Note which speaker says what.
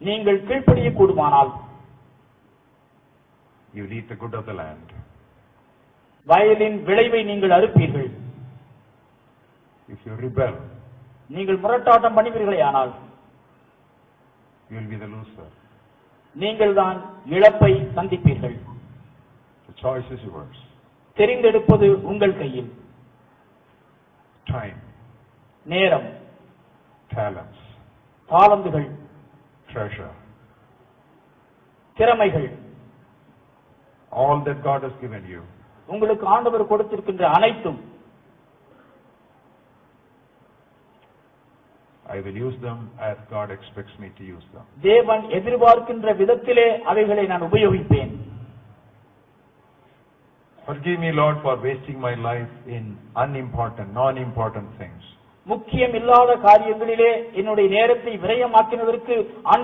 Speaker 1: நீங்கள் கீழ்ப்படிய கூடுமானால்
Speaker 2: you will eat the good of the land.
Speaker 1: Violin விளைவை நீங்கள் அறுப்பீர்கள்.
Speaker 2: If you rebel,
Speaker 1: நீங்கள் முரட்டாட்டம் பண்ணுவீர்களேயானால்
Speaker 2: you will be the loser.
Speaker 1: நீங்கள் தான் இழப்பை சந்திப்பீர்கள்.
Speaker 2: The choice is yours.
Speaker 1: தெரிந்தெடுப்பது உங்கள் கையில்.
Speaker 2: Time,
Speaker 1: நேரம்,
Speaker 2: talents,
Speaker 1: தாளந்துகள்,
Speaker 2: treasure,
Speaker 1: திறமைகள்,
Speaker 2: all that God has given you.
Speaker 1: உங்களுக்கு ஆண்டவர் கொடுத்திருக்கின்ற அனைத்தும்
Speaker 2: I will use them as God expects me to use them.
Speaker 1: தேவன் எதிர்பார்க்கின்ற விதத்திலே அவைகளை நான் உபயோகிப்பேன்.
Speaker 2: Forgive me, Lord, for wasting my life in unimportant, non-important things.
Speaker 1: முக்கியம் இல்லாத காரியங்களிலே என்னுடைய நேரத்தை விரயமாக்கினதற்கு ஆண்டவர்